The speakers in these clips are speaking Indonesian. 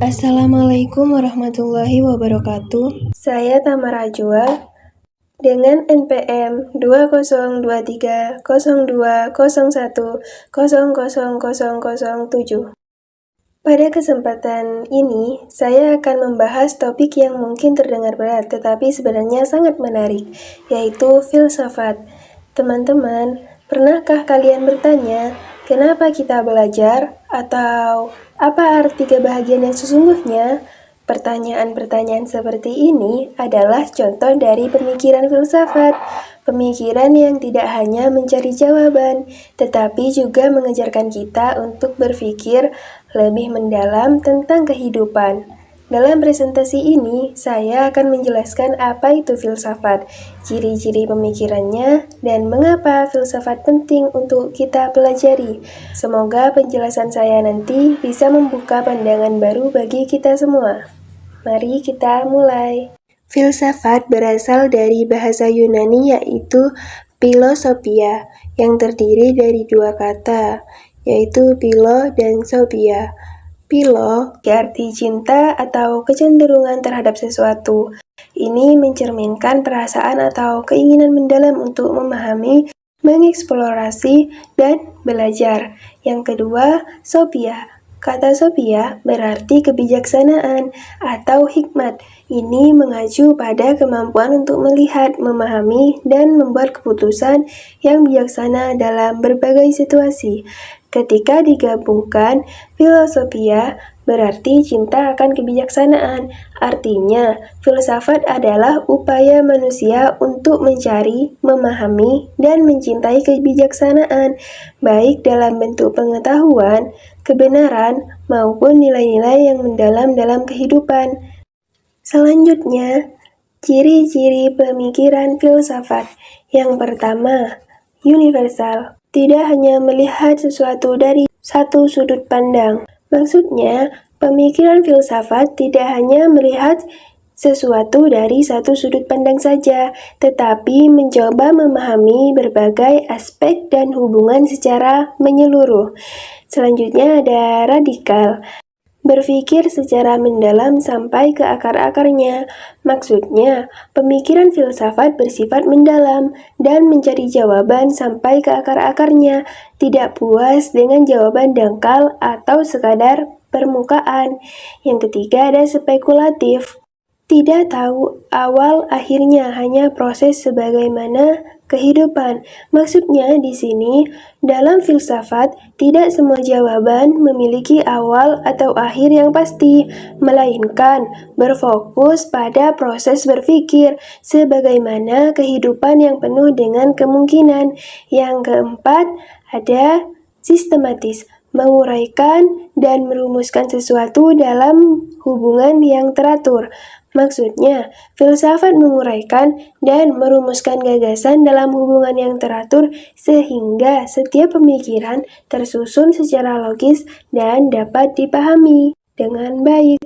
Assalamualaikum warahmatullahi wabarakatuh. Saya Tamara Ajwa dengan NPM 20230201000007. Pada kesempatan ini, saya akan membahas topik yang mungkin terdengar berat, tetapi sebenarnya sangat menarik, yaitu filsafat. Teman-teman, pernahkah kalian bertanya, kenapa kita belajar? Atau apa arti kebahagiaan yang sesungguhnya? Pertanyaan-pertanyaan seperti ini adalah contoh dari pemikiran filsafat. Pemikiran yang tidak hanya mencari jawaban, tetapi juga mengajarkan kita untuk berpikir lebih mendalam tentang kehidupan. Dalam presentasi ini, saya akan menjelaskan apa itu filsafat, ciri-ciri pemikirannya, dan mengapa filsafat penting untuk kita pelajari. Semoga penjelasan saya nanti bisa membuka pandangan baru bagi kita semua. Mari kita mulai. Filsafat berasal dari bahasa Yunani yaitu philosophia, yang terdiri dari dua kata, yaitu philo dan sophia. Philo berarti cinta atau kecenderungan terhadap sesuatu. Ini mencerminkan perasaan atau keinginan mendalam untuk memahami, mengeksplorasi, dan belajar. Yang kedua, sophia. Kata sophia berarti kebijaksanaan atau hikmat. Ini mengacu pada kemampuan untuk melihat, memahami, dan membuat keputusan yang bijaksana dalam berbagai situasi. Ketika digabungkan, filosofia berarti cinta akan kebijaksanaan. Artinya, filsafat adalah upaya manusia untuk mencari, memahami, dan mencintai kebijaksanaan, baik dalam bentuk pengetahuan, kebenaran, maupun nilai-nilai yang mendalam dalam kehidupan. Selanjutnya, ciri-ciri pemikiran filsafat. Yang pertama, universal. Tidak hanya melihat sesuatu dari satu sudut pandang. Maksudnya, pemikiran filsafat tidak hanya melihat sesuatu dari satu sudut pandang saja, tetapi mencoba memahami berbagai aspek dan hubungan secara menyeluruh. Selanjutnya ada radikal. Berpikir secara mendalam sampai ke akar-akarnya. Maksudnya, pemikiran filsafat bersifat mendalam dan mencari jawaban sampai ke akar-akarnya, tidak puas dengan jawaban dangkal atau sekadar permukaan. Yang ketiga ada spekulatif. Tidak tahu awal akhirnya, hanya proses sebagaimana kehidupan. Maksudnya di sini, dalam filsafat, tidak semua jawaban memiliki awal atau akhir yang pasti, melainkan berfokus pada proses berpikir sebagaimana kehidupan yang penuh dengan kemungkinan. Yang keempat, ada sistematis. Menguraikan dan merumuskan sesuatu dalam hubungan yang teratur. Maksudnya, filsafat menguraikan dan merumuskan gagasan dalam hubungan yang teratur sehingga setiap pemikiran tersusun secara logis dan dapat dipahami dengan baik.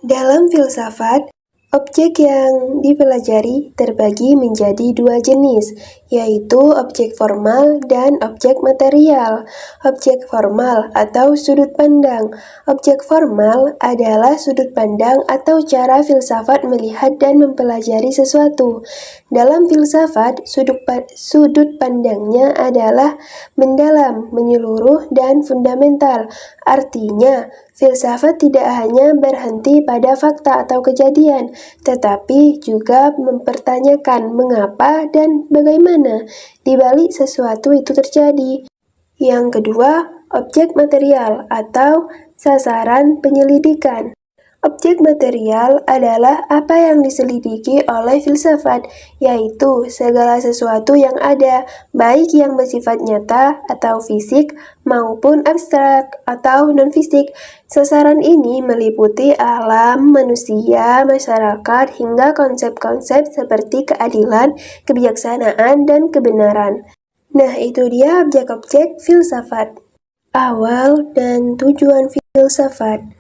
Dalam filsafat, objek yang dipelajari terbagi menjadi dua jenis, yaitu objek formal dan objek material. Objek formal atau sudut pandang. Objek formal adalah sudut pandang atau cara filsafat melihat dan mempelajari sesuatu. Dalam filsafat, sudut pandangnya adalah mendalam, menyeluruh, dan fundamental. Artinya, filsafat tidak hanya berhenti pada fakta atau kejadian, tetapi juga mempertanyakan mengapa dan bagaimana di balik sesuatu itu terjadi. Yang kedua, objek material atau sasaran penyelidikan. Objek material adalah apa yang diselidiki oleh filsafat, yaitu segala sesuatu yang ada, baik yang bersifat nyata atau fisik maupun abstrak atau non-fisik. Sasaran ini meliputi alam, manusia, masyarakat, hingga konsep-konsep seperti keadilan, kebijaksanaan, dan kebenaran. Nah, itu dia objek-objek filsafat. Awal dan tujuan filsafat.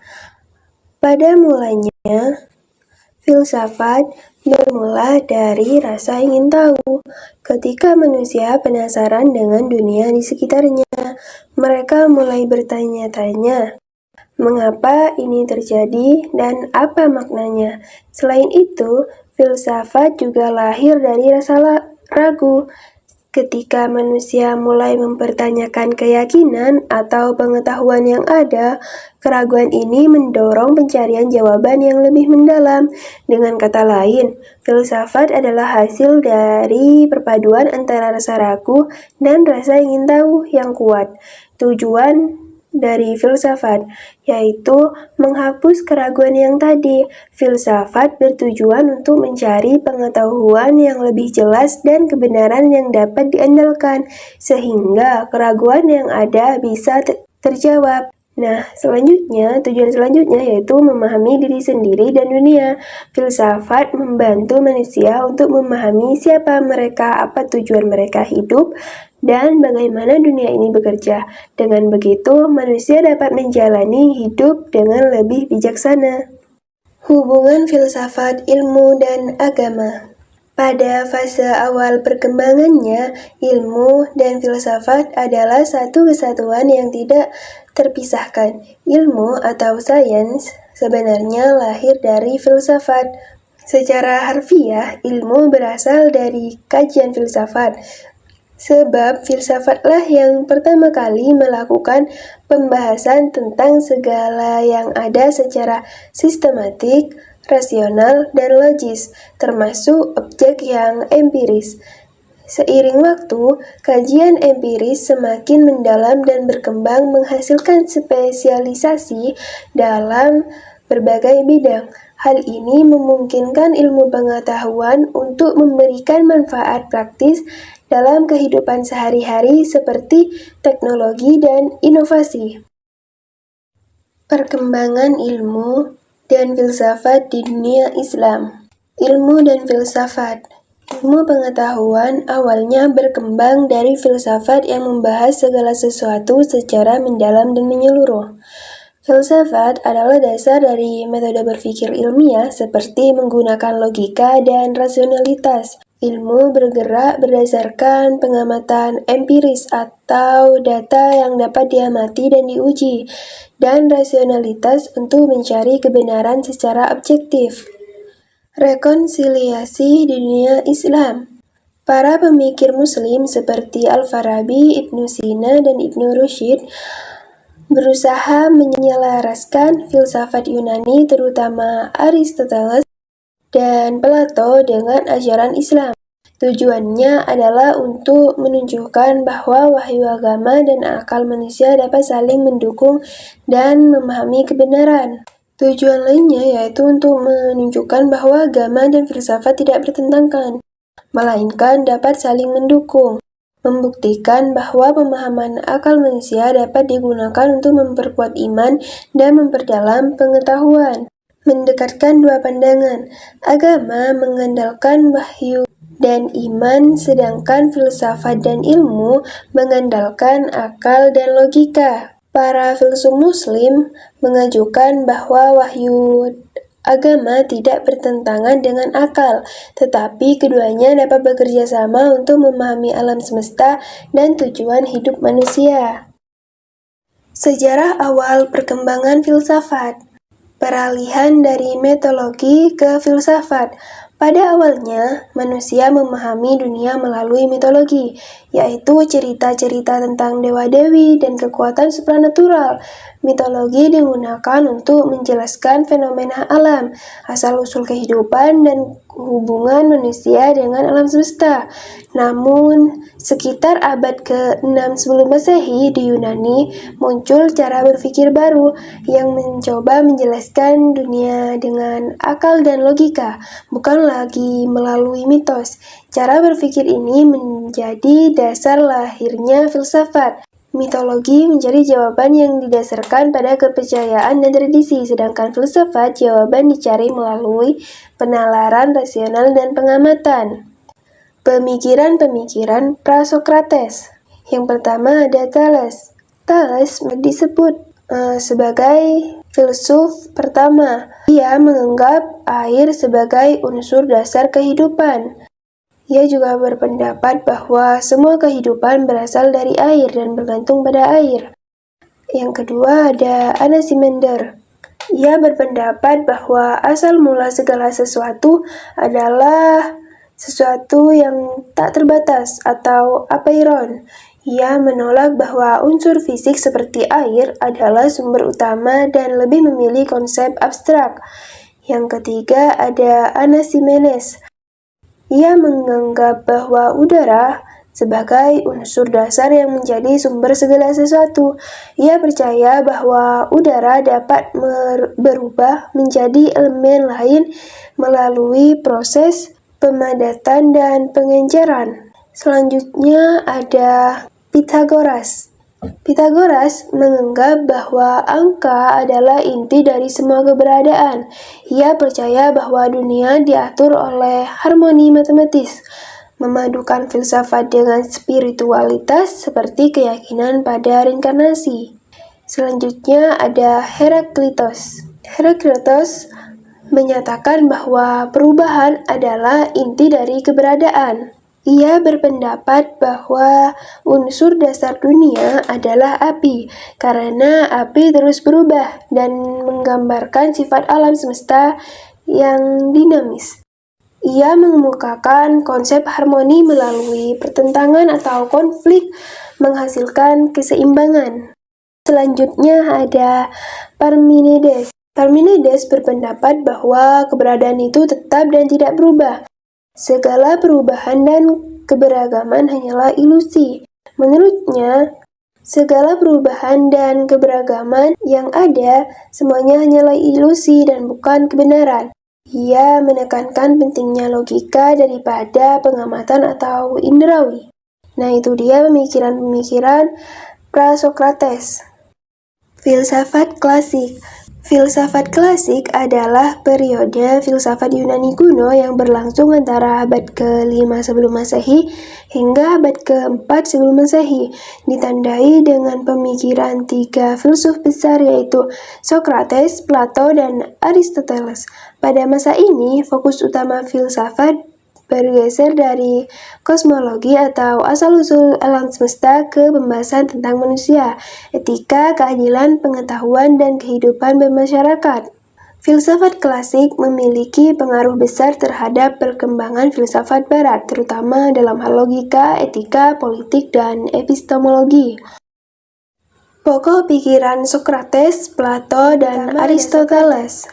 Pada mulanya, filsafat bermula dari rasa ingin tahu. Ketika manusia penasaran dengan dunia di sekitarnya, mereka mulai bertanya-tanya, mengapa ini terjadi, dan apa maknanya. Selain itu, filsafat juga lahir dari rasa ragu. Ketika manusia mulai mempertanyakan keyakinan atau pengetahuan yang ada, keraguan ini mendorong pencarian jawaban yang lebih mendalam. Dengan kata lain, filsafat adalah hasil dari perpaduan antara rasa ragu dan rasa ingin tahu yang kuat. Tujuan dari filsafat, yaitu menghapus keraguan yang tadi. Filsafat bertujuan untuk mencari pengetahuan yang lebih jelas dan kebenaran yang dapat diandalkan, sehingga keraguan yang ada bisa terjawab. Nah, tujuan selanjutnya yaitu memahami diri sendiri dan dunia. Filsafat membantu manusia untuk memahami siapa mereka, apa tujuan mereka hidup, dan bagaimana dunia ini bekerja. Dengan begitu, manusia dapat menjalani hidup dengan lebih bijaksana. Hubungan filsafat, ilmu, dan agama. Pada fase awal perkembangannya, ilmu dan filsafat adalah satu kesatuan yang tidak terpisahkan. Ilmu atau sains sebenarnya lahir dari filsafat. Secara harfiah, ilmu berasal dari kajian filsafat. Sebab filsafatlah yang pertama kali melakukan pembahasan tentang segala yang ada secara sistematik, rasional, dan logis, termasuk objek yang empiris. Seiring waktu, kajian empiris semakin mendalam dan berkembang menghasilkan spesialisasi dalam berbagai bidang. Hal ini memungkinkan ilmu pengetahuan untuk memberikan manfaat praktis dalam kehidupan sehari-hari seperti teknologi dan inovasi. Perkembangan ilmu dan filsafat di dunia Islam. Ilmu dan filsafat. Ilmu pengetahuan awalnya berkembang dari filsafat yang membahas segala sesuatu secara mendalam dan menyeluruh. Filsafat adalah dasar dari metode berpikir ilmiah seperti menggunakan logika dan rasionalitas. Ilmu bergerak berdasarkan pengamatan empiris atau data yang dapat diamati dan diuji, dan rasionalitas untuk mencari kebenaran secara objektif. Rekonsiliasi di dunia Islam. Para pemikir Muslim seperti Al-Farabi, Ibnu Sina, dan Ibnu Rushd berusaha menyelaraskan filsafat Yunani terutama Aristoteles dan Plato dengan ajaran Islam. Tujuannya adalah untuk menunjukkan bahwa wahyu agama dan akal manusia dapat saling mendukung dan memahami kebenaran. Tujuan lainnya yaitu untuk menunjukkan bahwa agama dan filsafat tidak bertentangan, melainkan dapat saling mendukung. Membuktikan bahwa pemahaman akal manusia dapat digunakan untuk memperkuat iman dan memperdalam pengetahuan. Mendekatkan dua pandangan. Agama mengandalkan wahyu dan iman, sedangkan filsafat dan ilmu mengandalkan akal dan logika. Para filsuf Muslim mengajukan bahwa wahyu agama tidak bertentangan dengan akal, tetapi keduanya dapat bekerja sama untuk memahami alam semesta dan tujuan hidup manusia. Sejarah awal perkembangan filsafat. Peralihan dari mitologi ke filsafat. Pada awalnya, manusia memahami dunia melalui mitologi, yaitu cerita-cerita tentang dewa-dewi dan kekuatan supranatural. Mitologi digunakan untuk menjelaskan fenomena alam, asal-usul kehidupan, dan hubungan manusia dengan alam semesta. Namun, sekitar abad ke-6 sebelum Masehi di Yunani, muncul cara berpikir baru yang mencoba menjelaskan dunia dengan akal dan logika, bukan lagi melalui mitos. Cara berpikir ini menjadi dasar lahirnya filsafat. Mitologi mencari jawaban yang didasarkan pada kepercayaan dan tradisi, sedangkan filsafat jawaban dicari melalui penalaran rasional dan pengamatan. Pemikiran-pemikiran Prasokrates. Yang pertama ada Thales. Thales disebut sebagai filsuf pertama. Ia menganggap air sebagai unsur dasar kehidupan. Ia juga berpendapat bahwa semua kehidupan berasal dari air dan bergantung pada air. Yang kedua ada Anaximander. Ia berpendapat bahwa asal mula segala sesuatu adalah sesuatu yang tak terbatas atau apeiron. Ia menolak bahwa unsur fisik seperti air adalah sumber utama dan lebih memilih konsep abstrak. Yang ketiga ada Anaximenes. Ia menganggap bahwa udara sebagai unsur dasar yang menjadi sumber segala sesuatu. Ia percaya bahwa udara dapat berubah menjadi elemen lain melalui proses pemadatan dan pengenceran. Selanjutnya ada Pythagoras. Pythagoras menganggap bahwa angka adalah inti dari semua keberadaan. Ia percaya bahwa dunia diatur oleh harmoni matematis, memadukan filsafat dengan spiritualitas seperti keyakinan pada reinkarnasi. Selanjutnya ada Heraklitos. Heraklitos menyatakan bahwa perubahan adalah inti dari keberadaan. Ia berpendapat bahwa unsur dasar dunia adalah api, karena api terus berubah dan menggambarkan sifat alam semesta yang dinamis. Ia mengemukakan konsep harmoni melalui pertentangan atau konflik menghasilkan keseimbangan. Selanjutnya ada Parmenides. Parmenides berpendapat bahwa keberadaan itu tetap dan tidak berubah. Segala perubahan dan keberagaman hanyalah ilusi. Menurutnya, segala perubahan dan keberagaman yang ada semuanya hanyalah ilusi dan bukan kebenaran. Ia menekankan pentingnya logika daripada pengamatan atau indrawi. Nah, itu dia pemikiran-pemikiran Prasokrates. Filsafat klasik. Filsafat klasik adalah periode filsafat Yunani kuno yang berlangsung antara abad ke-5 sebelum Masehi hingga abad ke-4 sebelum Masehi, ditandai dengan pemikiran tiga filsuf besar yaitu Socrates, Plato, dan Aristoteles. Pada masa ini, fokus utama filsafat bergeser dari kosmologi atau asal-usul alam semesta ke pembahasan tentang manusia, etika, keadilan, pengetahuan, dan kehidupan bermasyarakat. Filsafat klasik memiliki pengaruh besar terhadap perkembangan filsafat barat, terutama dalam hal logika, etika, politik, dan epistemologi. Pokok pikiran Socrates, Plato, dan Aristoteles.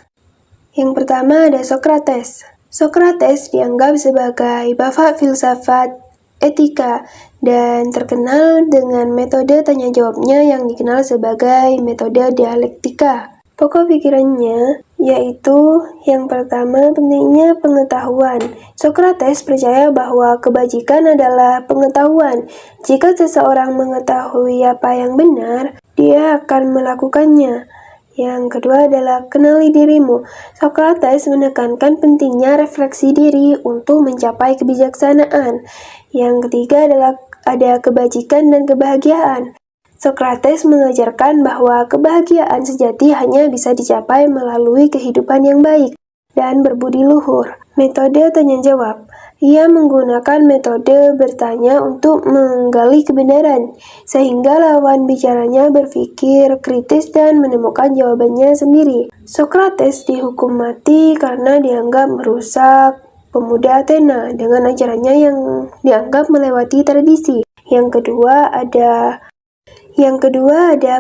Yang pertama ada Socrates. Socrates dianggap sebagai bapak filsafat etika dan terkenal dengan metode tanya jawabnya yang dikenal sebagai metode dialektika. Pokok pikirannya yaitu yang pertama pentingnya pengetahuan. Socrates percaya bahwa kebajikan adalah pengetahuan. Jika seseorang mengetahui apa yang benar, dia akan melakukannya. Yang kedua adalah kenali dirimu. Socrates menekankan pentingnya refleksi diri untuk mencapai kebijaksanaan. Yang ketiga adalah ada kebajikan dan kebahagiaan. Socrates mengajarkan bahwa kebahagiaan sejati hanya bisa dicapai melalui kehidupan yang baik dan berbudi luhur. Metode tanya jawab. Ia menggunakan metode bertanya untuk menggali kebenaran, sehingga lawan bicaranya berpikir kritis dan menemukan jawabannya sendiri. Socrates dihukum mati karena dianggap merusak pemuda Athena dengan ajarannya yang dianggap melewati tradisi. Yang kedua ada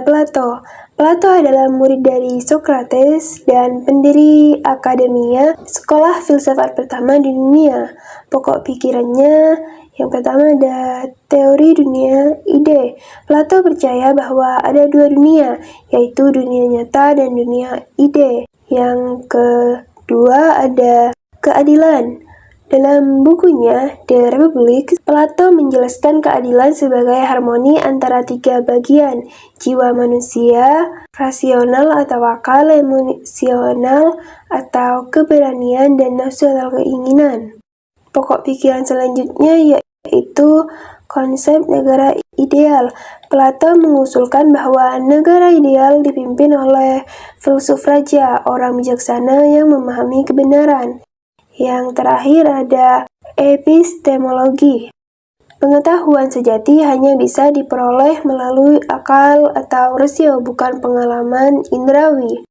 Plato. Plato adalah murid dari Socrates dan pendiri Akademia, sekolah filsafat pertama di dunia. Pokok pikirannya yang pertama ada teori dunia ide. Plato percaya bahwa ada dua dunia, yaitu dunia nyata dan dunia ide. Yang kedua ada keadilan. Dalam bukunya The Republic, Plato menjelaskan keadilan sebagai harmoni antara tiga bagian, jiwa manusia, rasional atau akal, emosional atau keberanian, dan nafsu atau keinginan. Pokok pikiran selanjutnya yaitu konsep negara ideal. Plato mengusulkan bahwa negara ideal dipimpin oleh filsuf raja, orang bijaksana yang memahami kebenaran. Yang terakhir ada epistemologi. Pengetahuan sejati hanya bisa diperoleh melalui akal atau rasio, bukan pengalaman indrawi.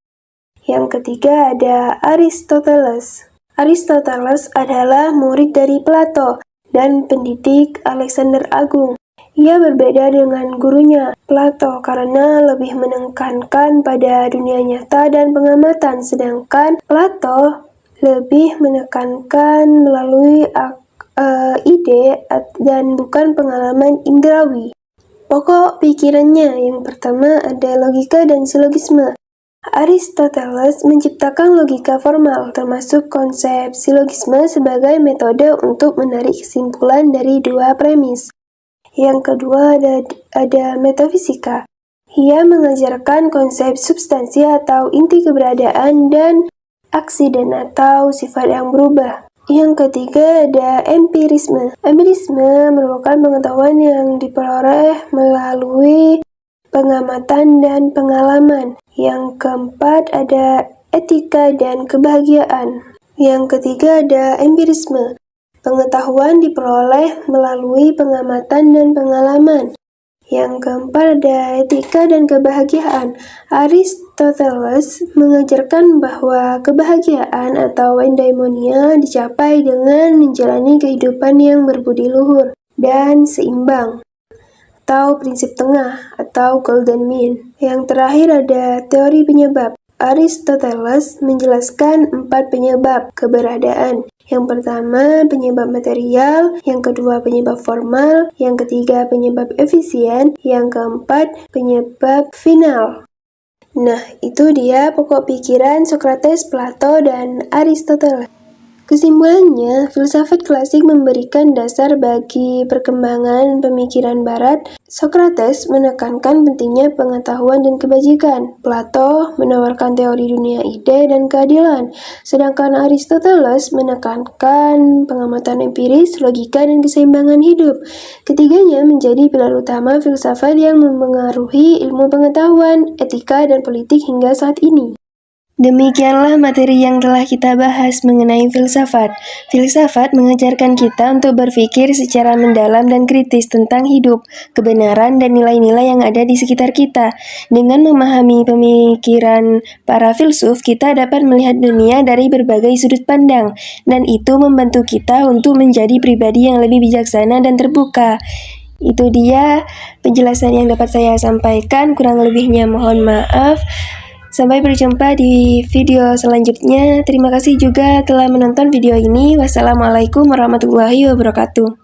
Yang ketiga ada Aristoteles. Aristoteles adalah murid dari Plato dan pendidik Alexander Agung. Ia berbeda dengan gurunya, Plato, karena lebih menekankan pada dunia nyata dan pengamatan, sedangkan Plato lebih menekankan melalui ide dan bukan pengalaman indrawi. Pokok pikirannya yang pertama ada logika dan silogisme. Aristoteles menciptakan logika formal, termasuk konsep silogisme sebagai metode untuk menarik kesimpulan dari dua premis. Yang kedua ada metafisika. Ia mengajarkan konsep substansi atau inti keberadaan dan aksiden atau sifat yang berubah. Yang ketiga ada empirisme. Empirisme merupakan pengetahuan yang diperoleh melalui pengamatan dan pengalaman. Yang keempat ada etika dan kebahagiaan. Yang ketiga ada empirisme. Pengetahuan diperoleh melalui pengamatan dan pengalaman. Yang keempat ada etika dan kebahagiaan. Aristoteles mengajarkan bahwa kebahagiaan atau eudaimonia dicapai dengan menjalani kehidupan yang berbudi luhur dan seimbang, atau prinsip tengah, atau golden mean. Yang terakhir ada teori penyebab. Aristoteles menjelaskan 4 penyebab keberadaan. Yang pertama, penyebab material, yang kedua, penyebab formal, yang ketiga, penyebab efisien, yang keempat, penyebab final. Nah, itu dia pokok pikiran Socrates, Plato, dan Aristoteles. Kesimpulannya, filsafat klasik memberikan dasar bagi perkembangan pemikiran Barat. Socrates menekankan pentingnya pengetahuan dan kebajikan. Plato menawarkan teori dunia ide dan keadilan. Sedangkan Aristoteles menekankan pengamatan empiris, logika, dan keseimbangan hidup. Ketiganya menjadi pilar utama filsafat yang memengaruhi ilmu pengetahuan, etika, dan politik hingga saat ini. Demikianlah materi yang telah kita bahas mengenai filsafat. Filsafat mengajarkan kita untuk berpikir secara mendalam dan kritis tentang hidup, kebenaran, dan nilai-nilai yang ada di sekitar kita. Dengan memahami pemikiran para filsuf, kita dapat melihat dunia dari berbagai sudut pandang, dan itu membantu kita untuk menjadi pribadi yang lebih bijaksana dan terbuka. Itu dia penjelasan yang dapat saya sampaikan, kurang lebihnya mohon maaf. Sampai berjumpa di video selanjutnya. Terima kasih juga telah menonton video ini. Wassalamualaikum warahmatullahi wabarakatuh.